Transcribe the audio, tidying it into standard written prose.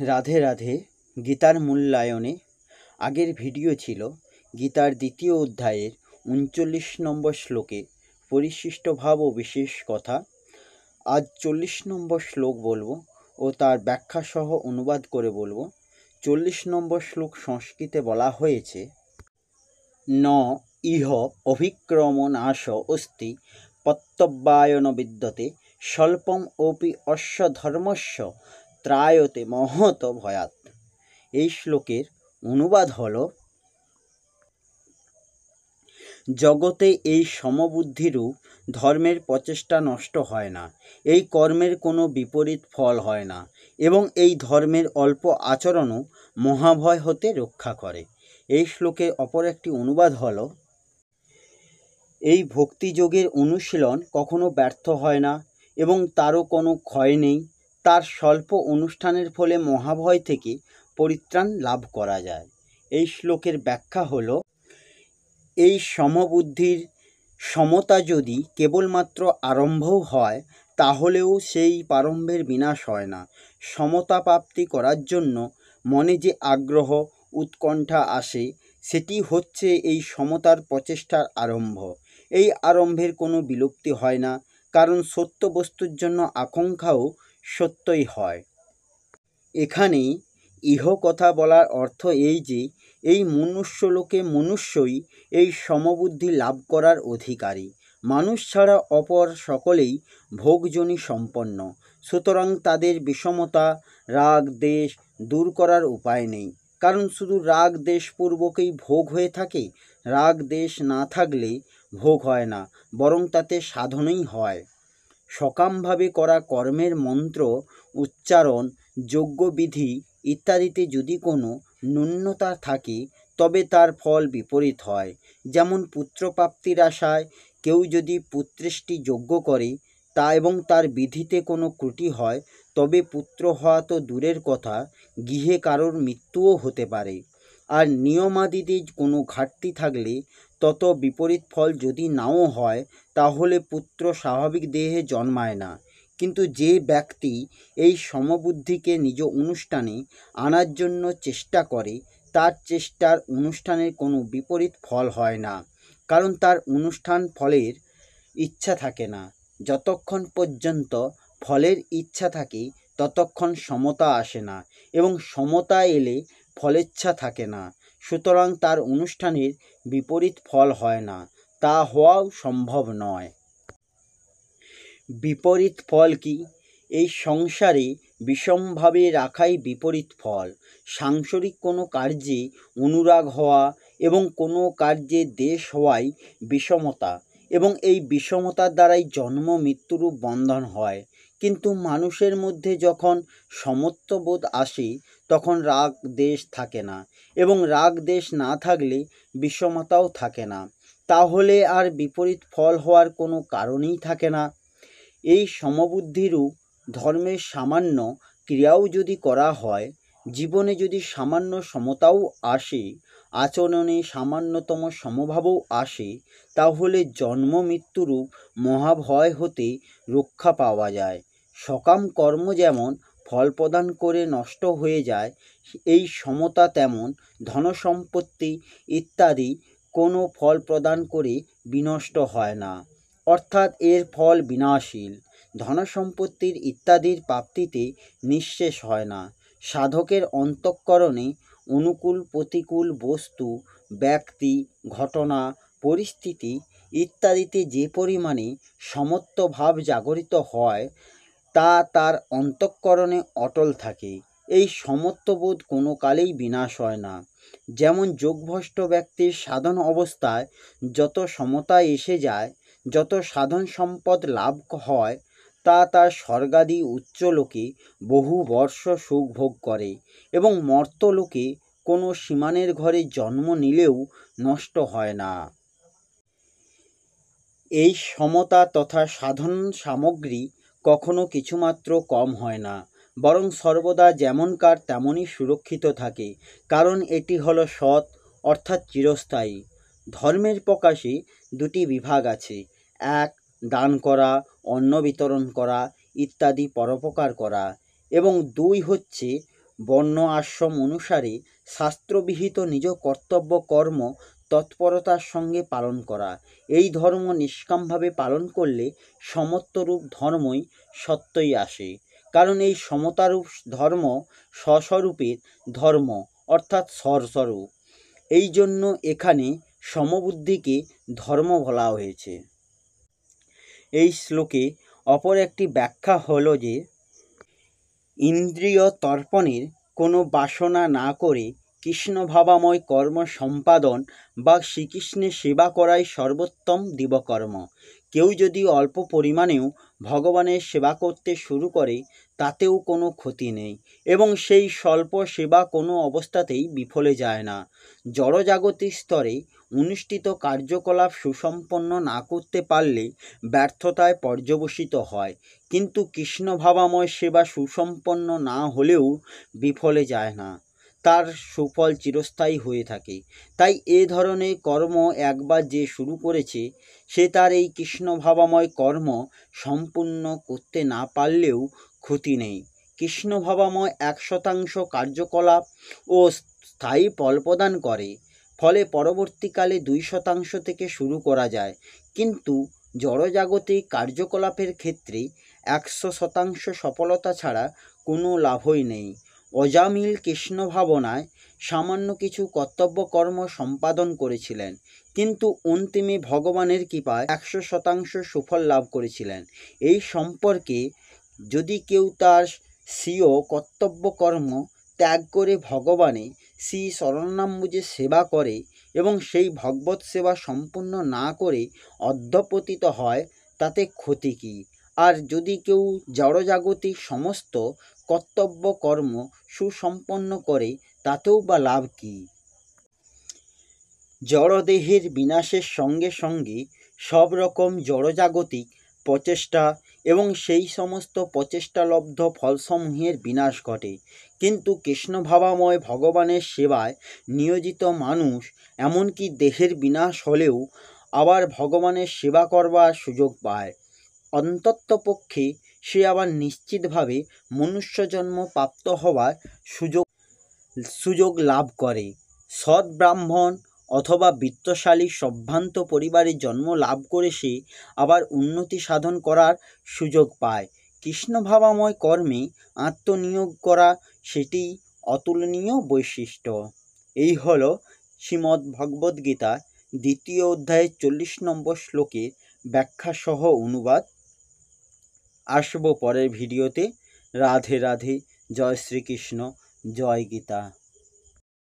রাধে রাধে। গীতার মূল্যায়নে আগের ভিডিও ছিল গীতার দ্বিতীয় অধ্যায়ের ৩৯ নম্বর শ্লোকে পরিশিষ্ট ভাব ও বিশেষ কথা। আজ ৪০ নম্বর শ্লোক বলবো ও তার ব্যাখ্যা সহ অনুবাদ করে বলবো। ৪০ নম্বর শ্লোক সংস্কৃতে বলা হয়েছে, ন ইহ অভিক্রমনাশ অস্তি পত্যব্যায়ন বিদ্যতে স্বল্পম অপি অস্য ধর্মস্য ত্রায়তে মহত ভয়াত। এই শ্লোকের অনুবাদ হলো, জগতে এই সমবুদ্ধিরূপ ধর্মের প্রচেষ্টা নষ্ট হয় না, এই কর্মের কোনো বিপরীত ফল হয় না এবং এই ধর্মের অল্প আচরণও মহাভয় হতে রক্ষা করে। এই শ্লোকের অপর একটি অনুবাদ হলো, এই ভক্তিযোগের অনুশীলন কখনো ব্যর্থ হয় না এবং তারও কোনো ক্ষয় নেই। তার স্বল্প অনুষ্ঠানের ফলে মহাভয় থেকে পরিত্রাণ লাভ করা যায়। এই শ্লোকের ব্যাখ্যা হলো, এই সমবুদ্ধির সমতা যদি কেবলমাত্র আরম্ভও হয় তাহলেও সেই প্রারম্ভের বিনাশ হয় না। সমতা প্রাপ্তি করার জন্য মনে যে আগ্রহ উৎকণ্ঠা আসে সেটি হচ্ছে এই সমতার প্রচেষ্টার আরম্ভ। এই আরম্ভের কোনো বিলুপ্তি হয় না, কারণ সত্য বস্তুর জন্য আকাঙ্ক্ষাও সত্যই হয়। এখানে ইহ কথা বলার অর্থ এই যে এই মনুষ্যলোকে মনুষ্যই এই সমবুদ্ধি লাভ করার অধিকারী। মানুষ ছাড়া অপর সকলেই ভোগজনী সম্পন্ন, সুতরাং তাদের বিষমতা রাগ দেশ দূর করার উপায় নেই, কারণ শুধু রাগ দেশপূর্বকই ভোগ হয়ে থাকে। রাগ দেশ না থাকলে ভোগ হয় না, বরং তাতে সাধনই হয়। সকামভাবে করা কর্মের মন্ত্র উচ্চারণ যজ্ঞবিধি ইত্যাদিতে যদি কোনো ন্যূনতা থাকে তবে তার ফল বিপরীত হয়। যেমন পুত্রপ্রাপ্তির আশায় কেউ যদি পুত্রেষ্টি যজ্ঞ করে তা এবং তার বিধিতে কোনো ত্রুটি হয় তবে পুত্র হওয়া তো দূরের কথা, গৃহে কারোর মৃত্যুও হতে পারে। আর নিয়মাদিতে কোনো ঘাটতি থাকলে তত বিপরীত ফল যদি নাও হয় তাহলে পুত্র স্বাভাবিক দেহে জন্মায় না। কিন্তু যে ব্যক্তি এই সমবুদ্ধিকে নিজ অনুষ্ঠানে আনার জন্য চেষ্টা করে তার চেষ্টার অনুষ্ঠানের কোনো বিপরীত ফল হয় না, কারণ তার অনুষ্ঠান ফলের ইচ্ছা থাকে না। যতক্ষণ পর্যন্ত ফলের ইচ্ছা থাকে ততক্ষণ সমতা আসে না এবং সমতা এলে ফলেচ্ছা থাকে না, সুতরাং তার অনুষ্ঠানের বিপরীত ফল হয় না, তা হওয়াও সম্ভব নয়। বিপরীত ফল কি? এই সংসারে বিষমভাবে রাখাই বিপরীত ফল। সাংসারিক কোনো কার্যে অনুরাগ হওয়া এবং কোনো কার্যে দ্বেষ হওয়াই বিষমতা, এবং এই বিষমতার দ্বারাই জন্ম মৃত্যুরূপ বন্ধন হয়। কিন্তু মানুষের মধ্যে যখন সমত্ববোধ আসে তখন রাগ দেশ থাকে না, এবং রাগ দেশ না থাকলে বিষমতাও থাকে না। তাহলে আর বিপরীত ফল হওয়ার কোনো কারণই থাকে না। এই সমবুদ্ধিরূপ ধর্মের সামান্য ক্রিয়াও যদি করা হয়, জীবনে যদি সামান্য সমতাও আসে, আচরণে সামান্যতম সমভাবও আসে, তাহলে জন্ম মৃত্যুরূপ মহাভয় হতে রক্ষা পাওয়া যায়। সকাম কর্ম যেমন ফল প্রদান করে নষ্ট হয়ে যায়, এই সমতা তেমন ধনসম্পত্তি ইত্যাদি কোনো ফল প্রদান করে বিনষ্ট হয় না, অর্থাৎ এর ফল বিনাশীল। ধনসম্পত্তির ইত্যাদির প্রাপ্তিতে নিঃশেষ হয় না। সাধকের অন্তঃকরণে অনুকূল প্রতিকূল বস্তু ব্যক্তি ঘটনা পরিস্থিতি ইত্যাদিতে যে পরিমাণে সমত্ব ভাব জাগরিত হয় তা তার অন্তঃকরণে অটল থাকে। এই সমত্ববোধ কোনো কালেই বিনাশ হয় না। যেমন যোগভ্রষ্ট ব্যক্তির সাধন অবস্থায় যত সমতা এসে যায়, যত সাধন সম্পদ লাভ হয়, তা তার স্বর্গাদি উচ্চলোকে বহু বর্ষ সুখ ভোগ করে এবং মর্ত্যলোকে কোনো সীমানের ঘরে জন্ম নিলেও নষ্ট হয় না। এই সমতা তথা সাধন সামগ্রী কখনো কিছুমাত্র কম হয় না, বরং সর্বদা যেমনকার তেমনই সুরক্ষিত থাকে, কারণ এটি হলো সৎ অর্থাৎ চিরস্থায়ী। ধর্মের প্রকাশে দুটি বিভাগ আছে, এক দান করা, অন্ন বিতরণ করা ইত্যাদি পরোপকার করা, এবং দুই হচ্ছে বর্ণ আশ্রম অনুসারে শাস্ত্রবিহিত নিজ কর্তব্য কর্ম তৎপরতার সঙ্গে পালন করা। এই ধর্ম নিষ্কামভাবে পালন করলে সমত্বরূপ ধর্মই সত্যই আসে, কারণ এই সমতারূপ ধর্ম স্বস্বরূপের ধর্ম, অর্থাৎ স্বস্বরূপ। এই জন্য এখানে সমবুদ্ধিকে ধর্ম বলা হয়েছে। এই শ্লোকে অপর একটি ব্যাখ্যা হল যে ইন্দ্রিয় তর্পণের কোনো বাসনা না করে কৃষ্ণ ভাবাময় কর্ম সম্পাদন বা শ্রীকৃষ্ণের সেবা করাই সর্বোত্তম দিব্যকর্ম। কেউ যদি অল্প পরিমাণেও ভগবানের সেবা করতে শুরু করে তাতেও কোনো ক্ষতি নেই, এবং সেই স্বল্প সেবা কোনো অবস্থাতেই বিফলে যায় না। জড়জাগতিক স্তরে অনুষ্ঠিত কার্যকলাপ সুসম্পন্ন না করতে পারলে ব্যর্থতায় পর্যবসিত হয়, কিন্তু কৃষ্ণ ভাবাময় সেবা সুসম্পন্ন না হলেও বিফলে যায় না, তার সুফল চিরস্থায়ী হয়ে থাকে। তাই এ ধরনের কর্ম একবার যে শুরু করেছে সে তার এই কৃষ্ণ ভাবাময় কর্ম সম্পূর্ণ করতে না পারলেও ক্ষতি নেই। কৃষ্ণ ভাবাময় 100% কার্যকলাপ ও স্থায়ী ফল প্রদান করে, ফলে পরবর্তীকালে 2% থেকে শুরু করা যায়, কিন্তু জড়জাগতিক কার্যকলাপের ক্ষেত্রে 100% সফলতা ছাড়া কোনো লাভই নেই। অজামিল কৃষ্ণ ভাবনায় সামান্য কিছু কর্তব্য কর্ম সম্পাদন করেছিলেন, কিন্তু অন্তিমে ভগবানের কৃপায় 100% সুফল লাভ করেছিলেন। এই সম্পর্কে যদি কেউ তার স্বীয় কর্তব্য কর্ম ত্যাগ করে ভগবানে শ্রী শরণাম্বুজে সেবা করে এবং সেই ভগবৎ সেবা সম্পূর্ণ না করে অধঃপতিত হয়, তাতে ক্ষতি কী? আর যদি কেউ জড়জাগতিক সমস্ত কর্তব্য কর্ম সুসম্পন্ন করে তাতেও বা লাভ কী? জড়দেহের বিনাশের সঙ্গে সঙ্গে সব রকম জড়জাগতিক প্রচেষ্টা এবং সেই সমস্ত প্রচেষ্টালব্ধ ফলসমূহের বিনাশ ঘটে, কিন্তু কৃষ্ণভাবাময় ভগবানের সেবায় নিয়োজিত মানুষ এমনকি দেহের বিনাশ হলেও আবার ভগবানের সেবা করবার সুযোগ পায়। অন্ততপক্ষে সে আবার নিশ্চিতভাবে মনুষ্যজন্ম প্রাপ্ত হওয়ার সুযোগ লাভ করে। সৎ ব্রাহ্মণ অথবা বিত্তশালী সম্ভ্রান্ত পরিবারে জন্ম লাভ করে সে আবার উন্নতি সাধন করার সুযোগ পায়। কৃষ্ণ ভাবাময় কর্মে আত্মনিয়োগ করা সেটি অতুলনীয় বৈশিষ্ট্য। এই হল শ্রীমদ্ ভগবদ্গীতা 2য় অধ্যায়ের 40 নম্বর শ্লোকের ব্যাখ্যাসহ অনুবাদ। আসবো পরের ভিডিওতে। রাধে রাধে। জয় শ্রীকৃষ্ণ। জয় গীতা।